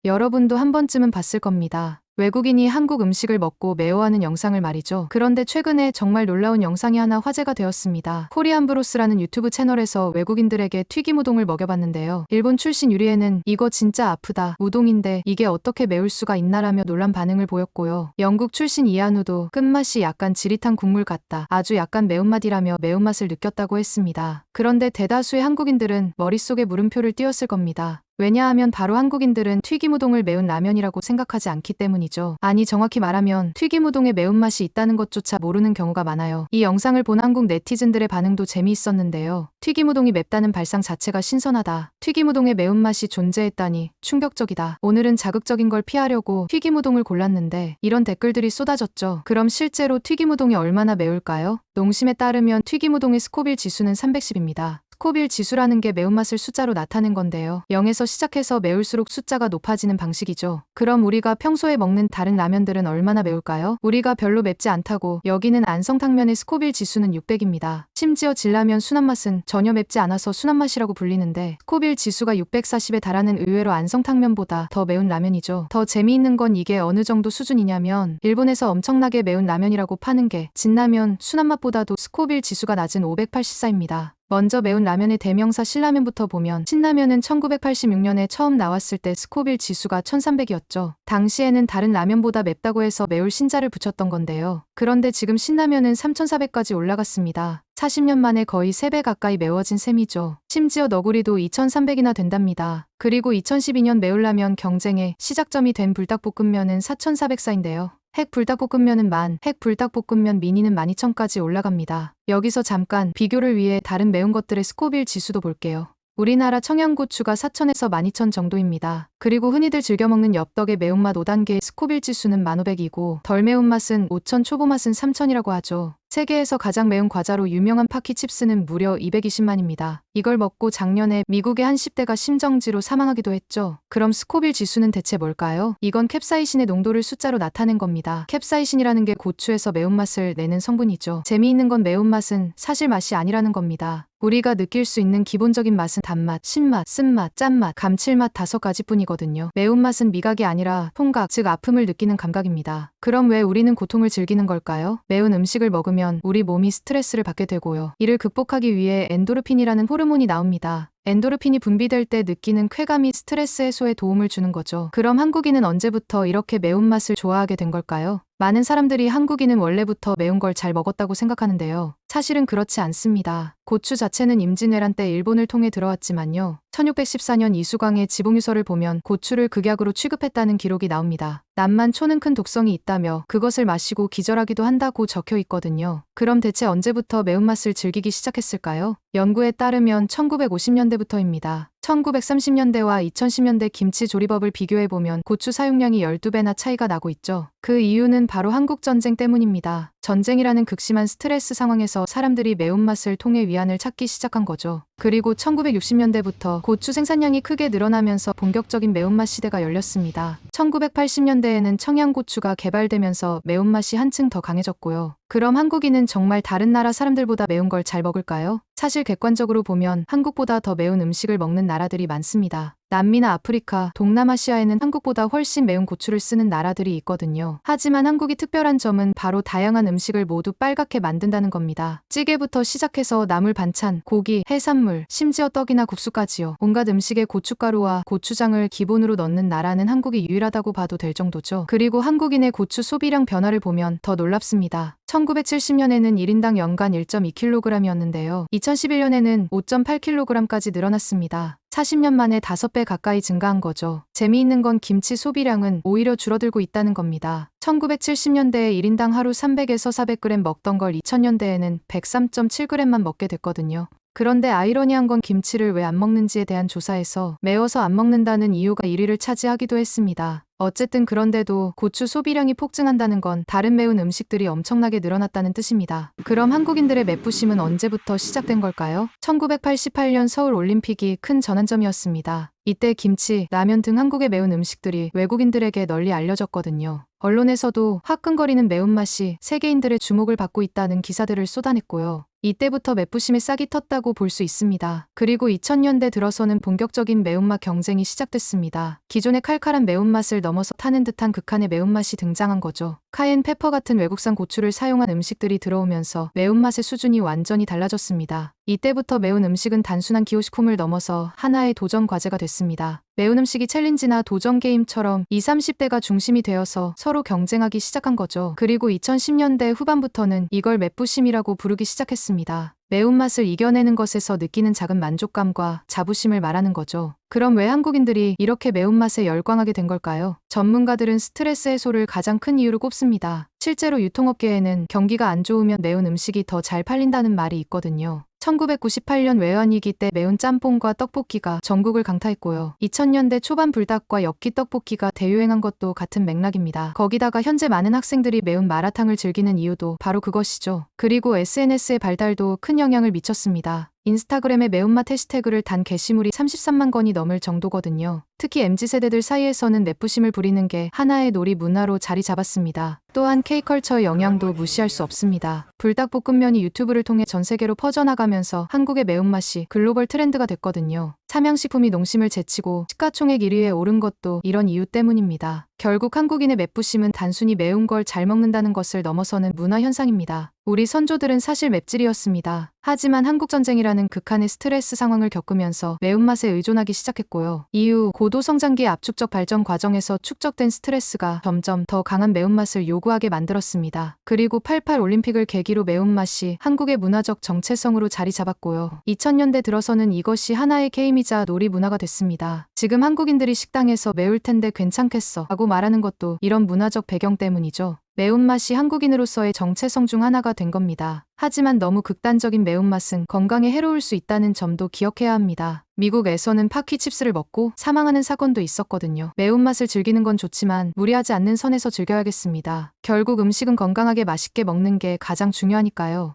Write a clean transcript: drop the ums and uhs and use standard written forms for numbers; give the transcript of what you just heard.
여러분도 한 번쯤은 봤을 겁니다. 외국인이 한국 음식을 먹고 매워하는 영상을 말이죠. 그런데 최근에 정말 놀라운 영상이 하나 화제가 되었습니다. 코리안브로스라는 유튜브 채널에서 외국인들에게 튀김 우동을 먹여봤는데요. 일본 출신 유리에는 이거 진짜 아프다. 우동인데 이게 어떻게 매울 수가 있나라며 놀란 반응을 보였고요. 영국 출신 이한우도 끝맛이 약간 지릿한 국물 같다. 아주 약간 매운맛이라며 매운맛을 느꼈다고 했습니다. 그런데 대다수의 한국인들은 머릿속에 물음표를 띄웠을 겁니다. 왜냐하면 바로 한국인들은 튀김우동을 매운 라면이라고 생각하지 않기 때문이죠. 아니 정확히 말하면 튀김우동에 매운맛이 있다는 것조차 모르는 경우가 많아요. 이 영상을 본 한국 네티즌들의 반응도 재미있었는데요. 튀김우동이 맵다는 발상 자체가 신선하다. 튀김우동에 매운맛이 존재했다니 충격적이다. 오늘은 자극적인 걸 피하려고 튀김우동을 골랐는데 이런 댓글들이 쏟아졌죠. 그럼 실제로 튀김우동이 얼마나 매울까요? 농심에 따르면 튀김우동의 스코빌 지수는 310입니다. 스코빌 지수라는 게 매운맛을 숫자로 나타낸 건데요. 0에서 시작해서 매울수록 숫자가 높아지는 방식이죠. 그럼 우리가 평소에 먹는 다른 라면들은 얼마나 매울까요? 우리가 별로 맵지 않다고 여기는 안성탕면의 스코빌 지수는 600입니다. 심지어 진라면 순한맛은 전혀 맵지 않아서 순한맛이라고 불리는데 스코빌 지수가 640에 달하는 의외로 안성탕면보다 더 매운 라면이죠. 더 재미있는 건 이게 어느 정도 수준이냐면 일본에서 엄청나게 매운 라면이라고 파는 게 진라면 순한맛보다도 스코빌 지수가 낮은 584입니다. 먼저 매운 라면의 대명사 신라면부터 보면 신라면은 1986년에 처음 나왔을 때 스코빌 지수가 1300이었죠. 당시에는 다른 라면보다 맵다고 해서 매울 신자를 붙였던 건데요. 그런데 지금 신라면은 3400까지 올라갔습니다. 40년 만에 거의 3배 가까이 매워진 셈이죠. 심지어 너구리도 2300이나 된답니다. 그리고 2012년 매울라면 경쟁의 시작점이 된 불닭볶음면은 4404인데요. 핵 불닭볶음면은 핵 불닭볶음면 미니는 12000까지 올라갑니다. 여기서 잠깐 비교를 위해 다른 매운 것들의 스코빌 지수도 볼게요. 우리나라 청양고추가 4000에서 12000 정도입니다. 그리고 흔히들 즐겨 먹는 엽떡의 매운맛 5단계의 스코빌 지수는 1500이고 덜 매운맛은 5000, 초보맛은 3000이라고 하죠. 세계에서 가장 매운 과자로 유명한 파키칩스는 무려 220만입니다. 이걸 먹고 작년에 미국의 한 10대가 심정지로 사망하기도 했죠. 그럼 스코빌 지수는 대체 뭘까요? 이건 캡사이신의 농도를 숫자로 나타낸 겁니다. 캡사이신이라는 게 고추에서 매운맛을 내는 성분이죠. 재미있는 건 매운맛은 사실 맛이 아니라는 겁니다. 우리가 느낄 수 있는 기본적인 맛은 단맛, 신맛, 쓴맛, 짠맛, 감칠맛 5가지뿐이거든요. 매운맛은 미각이 아니라 통각, 즉 아픔을 느끼는 감각입니다. 그럼 왜 우리는 고통을 즐기는 걸까요? 매운 음식을 먹으면 우리 몸이 스트레스를 받게 되고요. 이를 극복하기 위해 엔도르핀이라는 호르몬이 나옵니다. 엔도르핀이 분비될 때 느끼는 쾌감이 스트레스 해소에 도움을 주는 거죠. 그럼 한국인은 언제부터 이렇게 매운맛을 좋아하게 된 걸까요? 많은 사람들이 한국인은 원래부터 매운 걸 잘 먹었다고 생각하는데요. 사실은 그렇지 않습니다. 고추 자체는 임진왜란 때 일본을 통해 들어왔지만요. 1614년 이수광의 지봉유서를 보면 고추를 극약으로 취급했다는 기록이 나옵니다. 남만 초는 큰 독성이 있다며 그것을 마시고 기절하기도 한다고 적혀 있거든요. 그럼 대체 언제부터 매운맛을 즐기기 시작했을까요? 연구에 따르면 1950년대부터입니다. 1930년대와 2010년대 김치 조리법을 비교해보면 고추 사용량이 12배나 차이가 나고 있죠. 그 이유는 바로 한국전쟁 때문입니다. 전쟁이라는 극심한 스트레스 상황에서 사람들이 매운맛을 통해 위안을 찾기 시작한 거죠. 그리고 1960년대부터 고추 생산량이 크게 늘어나면서 본격적인 매운맛 시대가 열렸습니다. 1980년대에는 청양고추가 개발되면서 매운맛이 한층 더 강해졌고요. 그럼 한국인은 정말 다른 나라 사람들보다 매운 걸 잘 먹을까요? 사실 객관적으로 보면 한국보다 더 매운 음식을 먹는 나라들이 많습니다. 남미나 아프리카, 동남아시아에는 한국보다 훨씬 매운 고추를 쓰는 나라들이 있거든요. 하지만 한국이 특별한 점은 바로 다양한 음식을 모두 빨갛게 만든다는 겁니다. 찌개부터 시작해서 나물 반찬, 고기, 해산물, 심지어 떡이나 국수까지요. 온갖 음식에 고춧가루와 고추장을 기본으로 넣는 나라는 한국이 유일하다고 봐도 될 정도죠. 그리고 한국인의 고추 소비량 변화를 보면 더 놀랍습니다. 1970년에는 1인당 연간 1.2kg이었는데요. 2011년에는 5.8kg까지 늘어났습니다. 40년 만에 5배 가까이 증가한 거죠. 재미있는 건 김치 소비량은 오히려 줄어들고 있다는 겁니다. 1970년대에 1인당 하루 300에서 400g 먹던 걸 2000년대에는 103.7g만 먹게 됐거든요. 그런데 아이러니한 건 김치를 왜 안 먹는지에 대한 조사에서 매워서 안 먹는다는 이유가 1위를 차지하기도 했습니다. 어쨌든 그런데도 고추 소비량이 폭증한다는 건 다른 매운 음식들이 엄청나게 늘어났다는 뜻입니다. 그럼 한국인들의 맵부심은 언제부터 시작된 걸까요? 1988년 서울 올림픽이 큰 전환점이었습니다. 이때 김치, 라면 등 한국의 매운 음식들이 외국인들에게 널리 알려졌거든요. 언론에서도 화끈거리는 매운맛이 세계인들의 주목을 받고 있다는 기사들을 쏟아냈고요. 이때부터 맵부심의 싹이 텄다고 볼 수 있습니다. 그리고 2000년대 들어서는 본격적인 매운맛 경쟁이 시작됐습니다. 기존의 칼칼한 매운맛을 넘어서 타는 듯한 극한의 매운맛이 등장한 거죠. 카엔 페퍼 같은 외국산 고추를 사용한 음식들이 들어오면서 매운맛의 수준이 완전히 달라졌습니다. 이때부터 매운 음식은 단순한 기호식품을 넘어서 하나의 도전 과제가 됐습니다. 매운 음식이 챌린지나 도전 게임처럼 20, 30대가 중심이 되어서 서로 경쟁하기 시작한 거죠. 그리고 2010년대 후반부터는 이걸 맵부심이라고 부르기 시작했습니다. 매운맛을 이겨내는 것에서 느끼는 작은 만족감과 자부심을 말하는 거죠. 그럼 왜 한국인들이 이렇게 매운맛에 열광하게 된 걸까요? 전문가들은 스트레스 해소를 가장 큰 이유로 꼽습니다. 실제로 유통업계에는 경기가 안 좋으면 매운 음식이 더 잘 팔린다는 말이 있거든요. 1998년 외환위기 때 매운 짬뽕과 떡볶이가 전국을 강타했고요. 2000년대 초반 불닭과 엽기 떡볶이가 대유행한 것도 같은 맥락입니다. 거기다가 현재 많은 학생들이 매운 마라탕을 즐기는 이유도 바로 그것이죠. 그리고 SNS의 발달도 큰 영향을 미쳤습니다. 인스타그램에 매운맛 해시태그를 단 게시물이 33만 건이 넘을 정도거든요. 특히 MZ세대들 사이에서는 맵부심을 부리는 게 하나의 놀이 문화로 자리 잡았습니다. 또한 K컬처의 영향도 무시할 수 없습니다. 불닭볶음면이 유튜브를 통해 전 세계로 퍼져나가면서 한국의 매운맛이 글로벌 트렌드가 됐거든요. 삼양식품이 농심을 제치고 시가총액 1위에 오른 것도 이런 이유 때문입니다. 결국 한국인의 맵부심은 단순히 매운 걸 잘 먹는다는 것을 넘어서는 문화 현상입니다. 우리 선조들은 사실 맵찔이었습니다. 하지만 한국전쟁이라는 극한의 스트레스 상황을 겪으면서 매운맛에 의존하기 시작했고요. 이후 고도성장기의 압축적 발전 과정에서 축적된 스트레스가 점점 더 강한 매운맛을 요구하게 만들었습니다. 그리고 88 올림픽을 계기로 매운맛이 한국의 문화적 정체성으로 자리 잡았고요. 2000년대 들어서는 이것이 하나의 게임이자 놀이 문화가 됐습니다. 지금 한국인들이 식당에서 매울 텐데 괜찮겠어 라고 말하는 것도 이런 문화적 배경 때문이죠. 매운맛이 한국인으로서의 정체성 중 하나가 된 겁니다. 하지만 너무 극단적인 매운맛은 건강에 해로울 수 있다는 점도 기억해야 합니다. 미국에서는 파키 칩스를 먹고 사망하는 사건도 있었거든요. 매운맛을 즐기는 건 좋지만 무리하지 않는 선에서 즐겨야겠습니다. 결국 음식은 건강하게 맛있게 먹는 게 가장 중요하니까요.